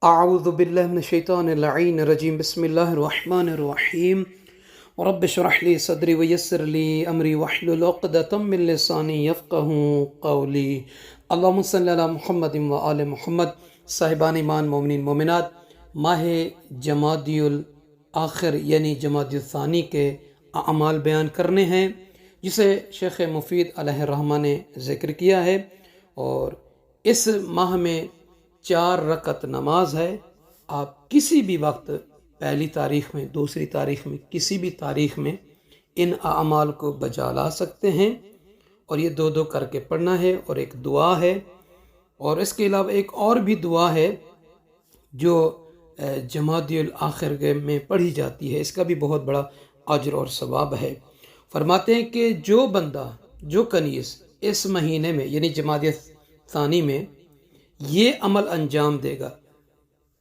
أعوذ بالله من الشيطان اللعين الرجيم بسم الله الرحمن الرحيم رب اشرح لي صدري ويسر لي أمري واحلل عقدة من لساني يفقهوا قولي اللهم صل على محمد وآل محمد۔ صاحبان ایمان مومنین مومنات، ماہ جمادی الآخر یعنی جمادی الثانی کے اعمال بیان کرنے ہیں جسے شیخ مفید علیہ الرحمہ نے ذکر کیا ہے، اور اس ماہ میں 4 رکعت نماز ہے۔ آپ کسی بھی وقت، پہلی تاریخ میں، دوسری تاریخ میں، کسی بھی تاریخ میں ان اعمال کو بجا لا سکتے ہیں، اور یہ 2 کر کے پڑھنا ہے، اور ایک دعا ہے، اور اس کے علاوہ ایک اور بھی دعا ہے جو جمادی الآخر میں پڑھی جاتی ہے، اس کا بھی بہت بڑا اجر اور ثواب ہے۔ فرماتے ہیں کہ جو بندہ، جو کنیز اس مہینے میں یعنی جمادی ثانی میں یہ عمل انجام دے گا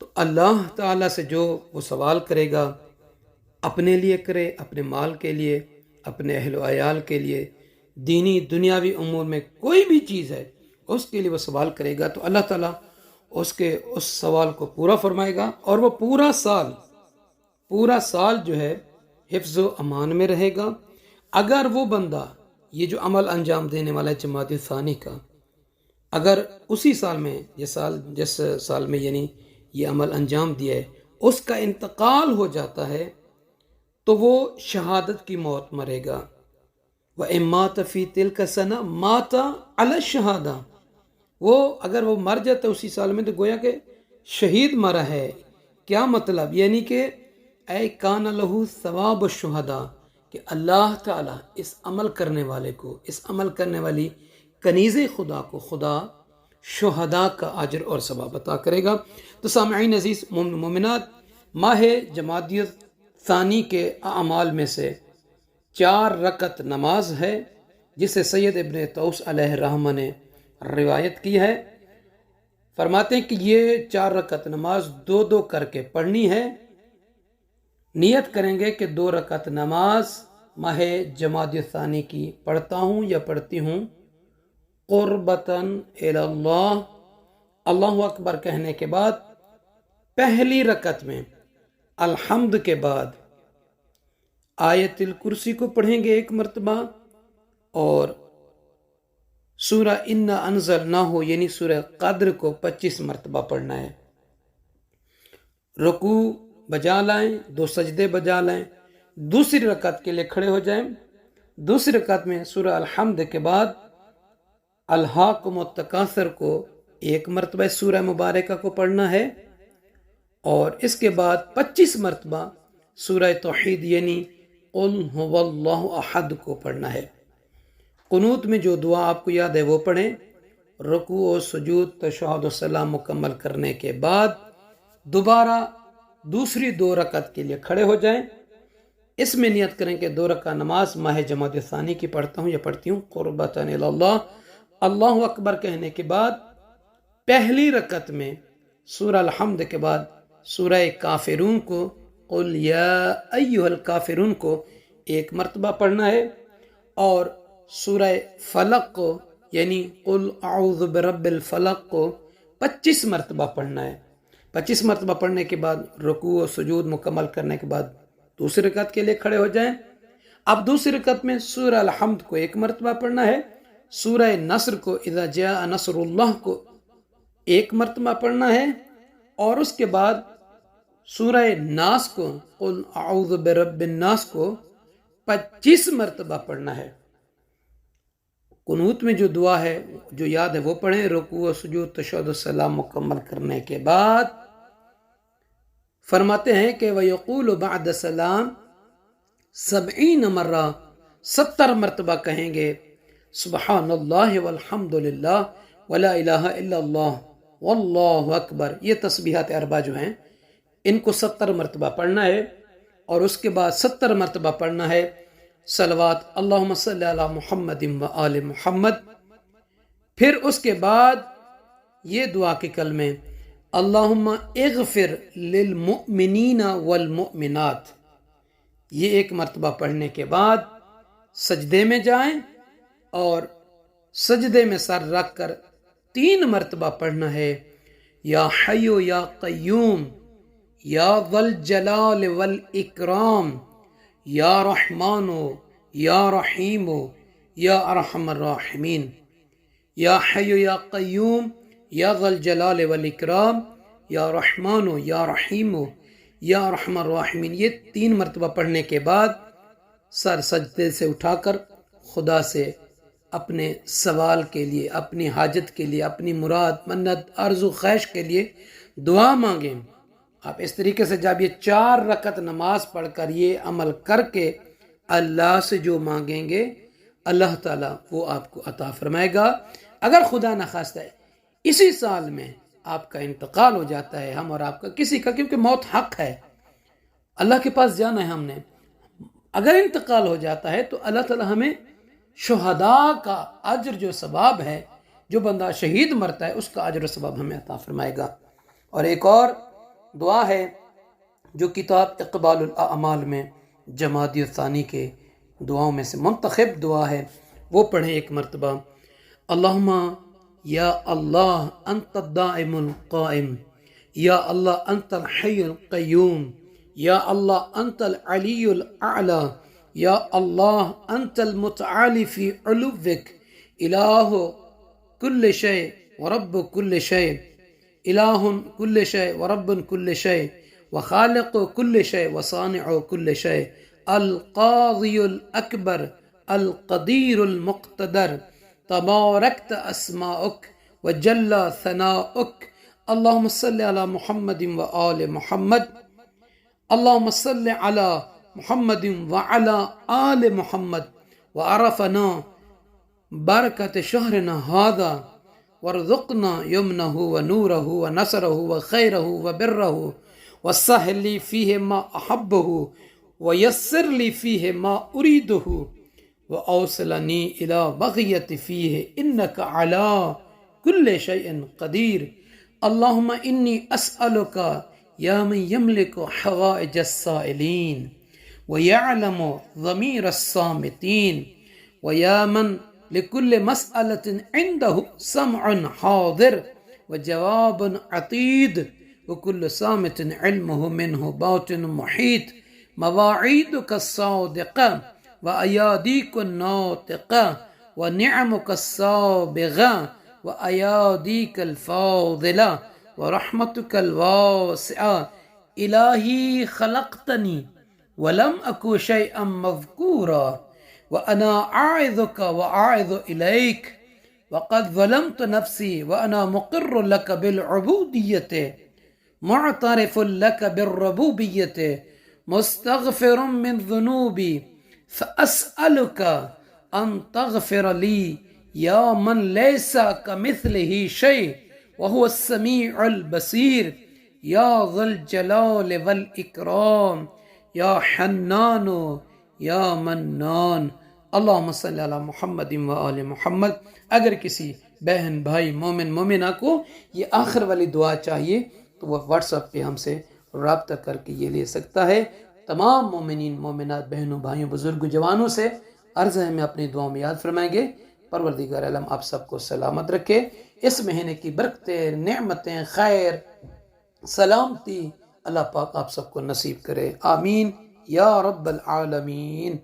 تو اللہ تعالیٰ سے جو وہ سوال کرے گا، اپنے لیے کرے، اپنے مال کے لیے، اپنے اہل و عیال کے لیے، دینی دنیاوی امور میں کوئی بھی چیز ہے اس کے لیے وہ سوال کرے گا، تو اللہ تعالیٰ اس سوال کو پورا فرمائے گا، اور وہ پورا سال جو ہے حفظ و امان میں رہے گا۔ اگر وہ بندہ یہ جو عمل انجام دینے والا ہے جمادی ثانی کا، اگر اسی سال میں جس سال میں یعنی یہ عمل انجام دیا ہے اس کا انتقال ہو جاتا ہے تو وہ شہادت کی موت مرے گا۔ وَإِن مَاتَ فِي تِلْكَ سَنَةٍ مَاتَ عَلَى الشَّهَادَةِ، وہ اگر وہ مر جاتا ہے اسی سال میں تو گویا کہ شہید مرا ہے۔ کیا مطلب؟ یعنی کہ اے کان لہو ثواب الشہداء، کہ اللہ تعالیٰ اس عمل کرنے والے کو، اس عمل کرنے والی کنیز خدا کو خدا شہداء کا اجر اور ثواب عطا کرے گا۔ تو سامعین عزیز مومنات، ماہ جمادی ثانی کے اعمال میں سے 4 رکعت نماز ہے جسے سید ابن طوس علیہ الرحمہ نے روایت کی ہے۔ فرماتے ہیں کہ یہ 4 رکعت نماز 2 کر کے پڑھنی ہے۔ نیت کریں گے کہ 2 رکعت نماز ماہ جمادی ثانی کی پڑھتا ہوں یا پڑھتی ہوں قربتاً الی اللہ۔ اللہ اکبر کہنے کے بعد پہلی رکعت میں الحمد کے بعد آیت الکرسی کو پڑھیں گے 1 مرتبہ، اور سورہ انا انزلناہ یعنی سورہ قدر کو 25 مرتبہ پڑھنا ہے۔ رکوع بجا لائیں، 2 سجدے بجا لائیں، دوسری رکعت کے لیے کھڑے ہو جائیں۔ دوسری رکعت میں سورہ الحمد کے بعد الہاکم التکاثر کو 1 مرتبہ سورہ مبارکہ کو پڑھنا ہے، اور اس کے بعد 25 مرتبہ سورہ توحید یعنی قل هو اللہ احد کو پڑھنا ہے۔ قنوت میں جو دعا آپ کو یاد ہے وہ پڑھیں۔ رکوع و سجود تشہد و سلام مکمل کرنے کے بعد دوبارہ دوسری 2 رکعت کے لیے کھڑے ہو جائیں۔ اس میں نیت کریں کہ 2 رکعت نماز ماہ جمادی ثانی کی پڑھتا ہوں یا پڑھتی ہوں قربتاً الی اللہ۔ اللہ اکبر کہنے کے بعد پہلی رکعت میں سورہ الحمد کے بعد سورہ کافرون کو قل یا ایھا الکافرون کو 1 مرتبہ پڑھنا ہے، اور سورہ فلق کو یعنی قل اعوذ برب الفلق کو 25 مرتبہ پڑھنا ہے۔ 25 مرتبہ پڑھنے کے بعد رکوع و سجود مکمل کرنے کے بعد دوسری رکعت کے لیے کھڑے ہو جائیں۔ اب دوسری رکعت میں سورہ الحمد کو 1 مرتبہ پڑھنا ہے، سورہ نصر کو اذا جاء نصر اللہ کو 1 مرتبہ پڑھنا ہے، اور اس کے بعد سورہ ناس کو قل اعوذ برب الناس کو 25 مرتبہ پڑھنا ہے۔ قنوت میں جو دعا ہے جو یاد ہے وہ پڑھیں۔ رکوع و سجود تشہد و سلام مکمل کرنے کے بعد فرماتے ہیں کہ وَيَقُولُ بَعْدَ سلام 70 مرہ 70 مرتبہ کہیں گے سبحان اللہ والحمد للہ ولا الہ الا اللہ واللہ اکبر۔ یہ تسبیحات 4 جو ہیں ان کو 70 مرتبہ پڑھنا ہے، اور اس کے بعد 70 مرتبہ پڑھنا ہے صلوات اللہم صلی علی محمد و آل محمد۔ پھر اس کے بعد یہ دعا کے کلمے اللہم اغفر للمؤمنین والمؤمنات، یہ 1 مرتبہ پڑھنے کے بعد سجدے میں جائیں، اور سجدے میں سر رکھ کر 3 مرتبہ پڑھنا ہے یا حیو یا قیوم یا ذا الجلال والاکرام یا رحمان یا رحیم یا ارحم الراحمین۔ یا حیو یا قیوم یا ذا الجلال والاکرام یا رحمان یا رحیم یا ارحم الراحمین، یہ 3 مرتبہ پڑھنے کے بعد سر سجدے سے اٹھا کر خدا سے اپنے سوال کے لیے، اپنی حاجت کے لیے، اپنی مراد، منت، عرض و خواہش کے لیے دعا مانگیں۔ آپ اس طریقے سے جب یہ 4 رکعت نماز پڑھ کر یہ عمل کر کے اللہ سے جو مانگیں گے اللہ تعالیٰ وہ آپ کو عطا فرمائے گا۔ اگر خدا نخواستہ ہے اسی سال میں آپ کا انتقال ہو جاتا ہے، ہم اور آپ کا کسی کا، کیونکہ موت حق ہے، اللہ کے پاس جانا ہے ہم نے، اگر انتقال ہو جاتا ہے تو اللہ تعالیٰ ہمیں شہداء کا اجر جو ثواب ہے، جو بندہ شہید مرتا ہے اس کا اجر و ثواب ہمیں عطا فرمائے گا۔ اور ایک اور دعا ہے جو کتاب اقبال الاعمال میں جمادی الثانی کے دعاؤں میں سے منتخب دعا ہے، وہ پڑھیں ایک مرتبہ۔ اللہم یا اللہ انت الدائم القائم، یا اللہ انت الحی القیوم، یا اللہ انت العلی الاعلی، یا اللہ انت المتعالی فی علوک، الہ کل شیء ورب کل شیء، الہ کل شیء ورب کل شیء وخالق کل شیء وصانع کل شیء، القاضی الاکبر القدیر المقتدر، تبارکت اسماؤک وجل ثناؤک، اللہم صل علی محمد وآل محمد، اللہم صل علی محمد وعلی آل محمد، وعرفنا برکت شہرنا هذا، وارزقنا یمنہ ونورہ ونصرہ وخیرہ وبرہ، وسہل لی فیہ ما احبہ ویسر لی فیہ ما اریدہ، وأوصلني إلى بغية فيه إنك على كل شيء قدير، اللهم إني أسألك يا من يملك حوائج السائلين ويعلم ضمير الصامتين، ويا من لكل مسألة عنده سمع حاضر وجواب عتيد، وكل صامت علمه منه باطن محيط، مواعيدك الصادقة وأياديك الناطقة ونعمك السابغة وأياديك الفاضلة ورحمتك الواسعة، إلهي خلقتني ولم أكن شيئا مذكورا، وأنا أعظك وأعظ إليك، وقد ظلمت نفسي وأنا مقر لك بالعبودية، معترف لك بالربوبية، مستغفر من ذنوبي، فأسألك أن تغفر لي يا من ليس كمثله شيء وهو السميع البصير، يا ذا الجلال والإكرام، يا حنان يا منان، اللہم صلی علی محمد وآل محمد۔ اگر کسی بہن بھائی مومن مومنہ کو یہ آخر والی دعا چاہیے تو وہ واٹس ایپ پہ ہم سے رابطہ کر کے یہ لے سکتا ہے۔ تمام مومنین مومنات بہنوں بھائیوں بزرگوں جوانوں سے عرض ہے، میں اپنی دعاؤں میں یاد فرمائیں گے۔ پروردگار عالم آپ سب کو سلامت رکھے، اس مہینے کی برکتیں، نعمتیں، خیر، سلامتی اللہ پاک آپ سب کو نصیب کرے، آمین یا رب العالمین۔